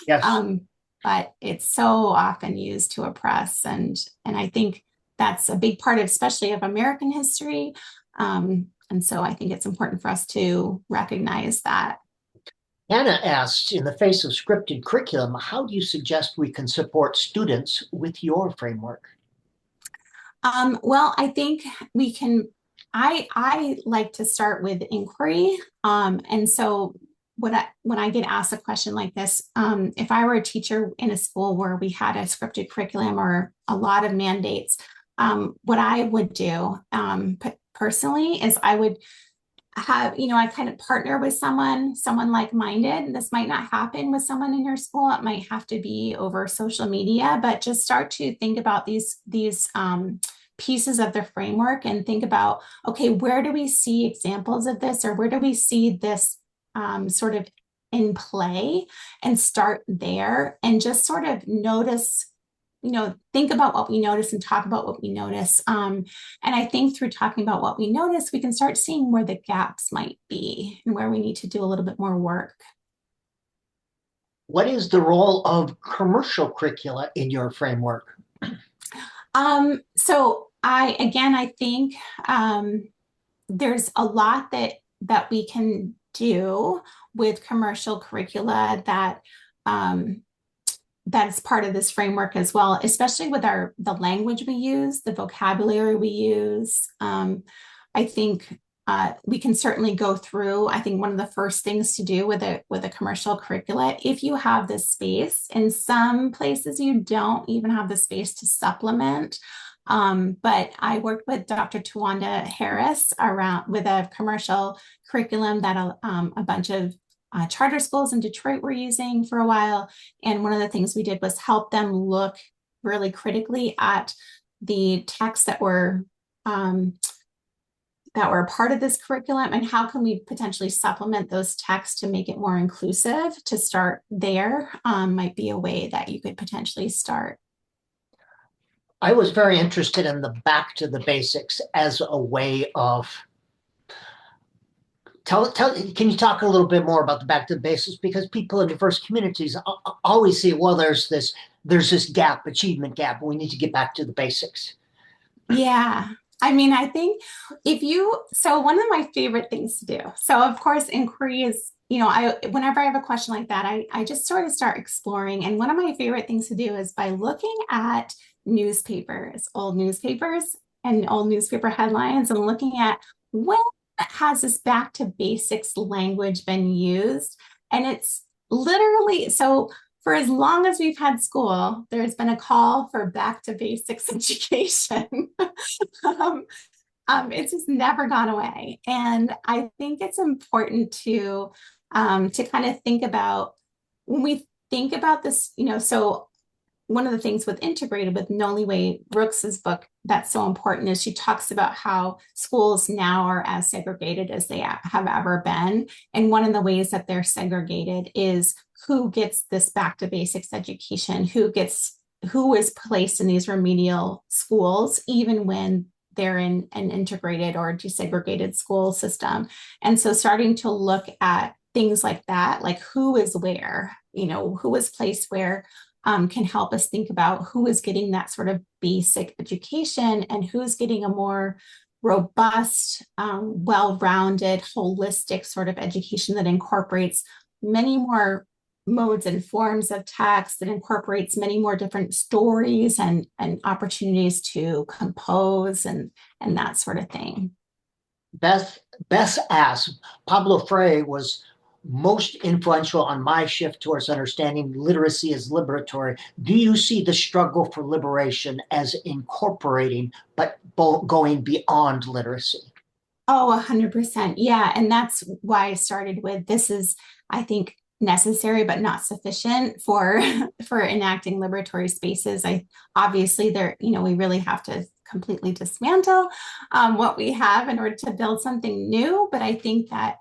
Yes. um, but it's so often used to oppress. And I think that's a big part of, especially of American history. And so I think it's important for us to recognize that. Anna asks, in the face of scripted curriculum, how do you suggest we can support students with your framework? Well, I think we can. I like to start with inquiry, and so when I get asked a question like this, if I were a teacher in a school where we had a scripted curriculum or a lot of mandates, what I would do personally is I would have, I kind of partner with someone like-minded. This might not happen with someone in your school. It might have to be over social media, but just start to think about these pieces of the framework and think about, okay, where do we see examples of this, or where do we see this sort of in play, and start there and just sort of notice, think about what we notice and talk about what we notice. And I think through talking about what we notice, we can start seeing where the gaps might be and where we need to do a little bit more work. What is the role of commercial curricula in your framework? So I think there's a lot that we can do with commercial curricula um, that is part of this framework as well, especially with the language we use, the vocabulary we use. I think we can certainly go through. I think one of the first things to do with a commercial curricula, if you have the space, in some places you don't even have the space to supplement. But I worked with Dr. Tawanda Harris around with a commercial curriculum that a bunch of charter schools in Detroit were using for a while. And one of the things we did was help them look really critically at the texts that were a part of this curriculum, and how can we potentially supplement those texts to make it more inclusive. To start there might be a way that you could potentially start. I was very interested in the back to the basics as a way of can you talk a little bit more about the back to the basics? Because people in diverse communities always say, well, there's this gap, achievement gap. We need to get back to the basics. Yeah. I mean, I think so one of my favorite things to do. So of course, inquiry is, whenever I have a question like that, I just sort of start exploring. And one of my favorite things to do is by looking at old newspapers and old newspaper headlines, and looking at when has this back to basics language been used. And it's literally, so for as long as we've had school, there's been a call for back to basics education. um, it's just never gone away. And I think it's important to kind of think about when we think about this, so one of the things with integrated with Noliwe Brooks's book that's so important is she talks about how schools now are as segregated as they have ever been. And one of the ways that they're segregated is who gets this back to basics education, who is placed in these remedial schools, even when they're in an integrated or desegregated school system. And so starting to look at things like that, like who is where, who is placed where, can help us think about who is getting that sort of basic education and who's getting a more robust, well-rounded, holistic sort of education that incorporates many more modes and forms of text, that incorporates many more different stories and opportunities to compose and that sort of thing. Beth, Beth asks, Pablo Freire was most influential on my shift towards understanding literacy as liberatory. Do you see the struggle for liberation as incorporating, but going beyond literacy? Oh, 100%. Yeah. And that's why I started with this is, I think, necessary but not sufficient for for enacting liberatory spaces. I obviously there, we really have to completely dismantle what we have in order to build something new. But I think that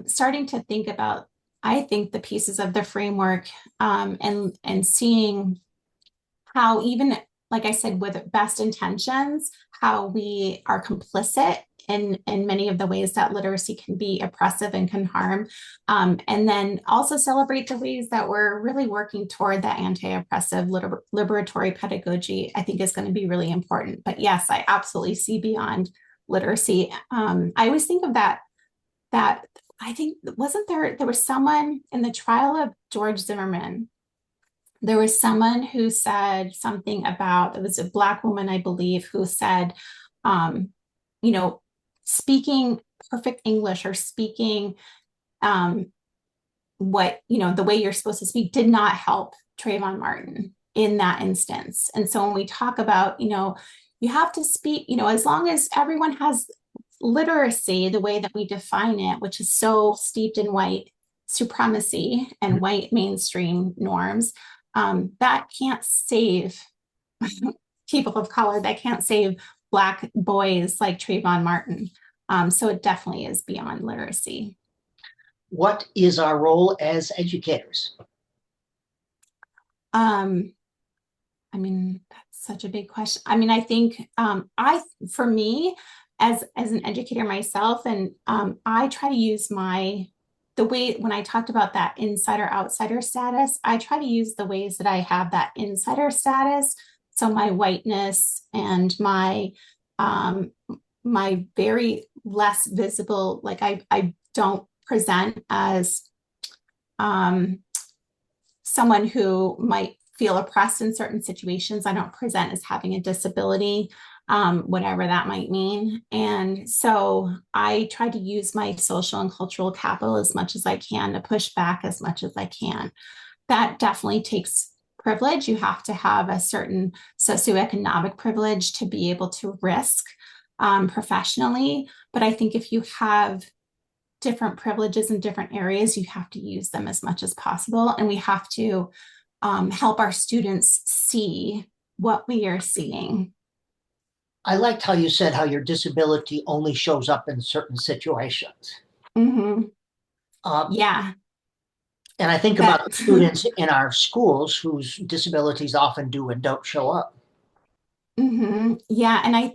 starting to think about, I think the pieces of the framework and seeing how even like I said, with best intentions, how we are complicit in many of the ways that literacy can be oppressive and can harm. And then also celebrate the ways that we're really working toward that anti-oppressive liberatory pedagogy, I think is going to be really important. But yes, I absolutely see beyond literacy. I always think of that I think there was someone in the trial of George Zimmerman. There was someone who said something about, it was a Black woman, I believe, who said, um, you know, speaking perfect English or speaking the way you're supposed to speak did not help Trayvon Martin in that instance. And so when we talk about, you have to speak, as long as everyone has literacy, the way that we define it, which is so steeped in white supremacy and white mainstream norms, that can't save people of color, that can't save Black boys like Trayvon Martin. So it definitely is beyond literacy. What is our role as educators? Um, I mean, that's such a big question. I mean, I think for me, as an educator myself, and I try to use the way when I talked about that insider outsider status, I try to use the ways that I have that insider status. So my whiteness and um, my very less visible, like I don't present as um, someone who might feel oppressed in certain situations. I don't present as having a disability, whatever that might mean. And so I try to use my social and cultural capital as much as I can to push back as much as I can. That definitely takes privilege. You have to have a certain socioeconomic privilege to be able to risk professionally. But I think if you have different privileges in different areas, you have to use them as much as possible. And we have to help our students see what we are seeing. I liked how you said how your disability only shows up in certain situations. Mm-hmm. Uh, Yeah, and I think about that. the students in our schools whose disabilities often do and don't show up. Mm-hmm. Yeah, and I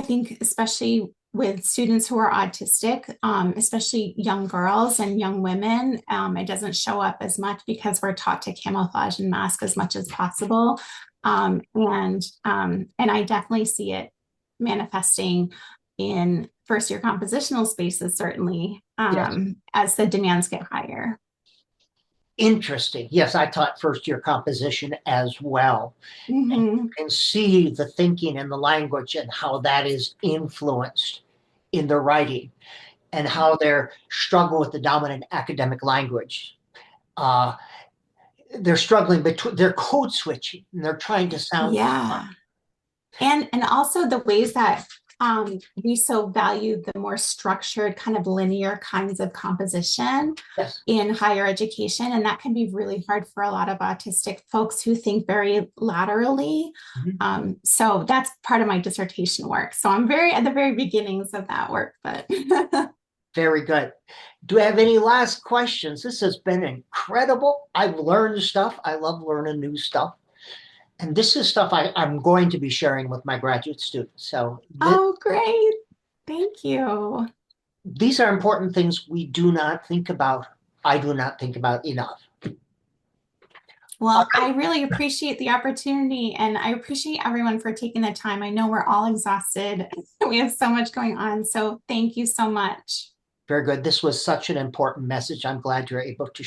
think especially with students who are autistic, especially young girls and young women, it doesn't show up as much because we're taught to camouflage and mask as much as possible. And I definitely see it manifesting in first year compositional spaces, certainly, Yes. as the demands get higher. Interesting. Yes, I taught first year composition as well. And Mm-hmm. you can see the thinking and the language and how that is influenced in the writing and how they're struggle with the dominant academic language. Uh, they're struggling between, they're code switching and they're trying to sound smart. Yeah. And also the ways that we so value the more structured kind of linear kinds of composition Yes. in higher education, and that can be really hard for a lot of autistic folks who think very laterally. Mhm. So that's part of my dissertation work, so I'm very at the very beginnings of that work, but Very good. Do you have any last questions? This has been incredible. I've learned stuff. I love learning new stuff. And this is stuff I'm going to be sharing with my graduate students. So this, oh great, thank you. these are important things we do not think about. I do not think about enough. All Well, right, I really appreciate the opportunity and I appreciate everyone for taking the time. I know we're all exhausted. We have so much going on. So thank you so much. very good. This was such an important message. I'm glad you're able to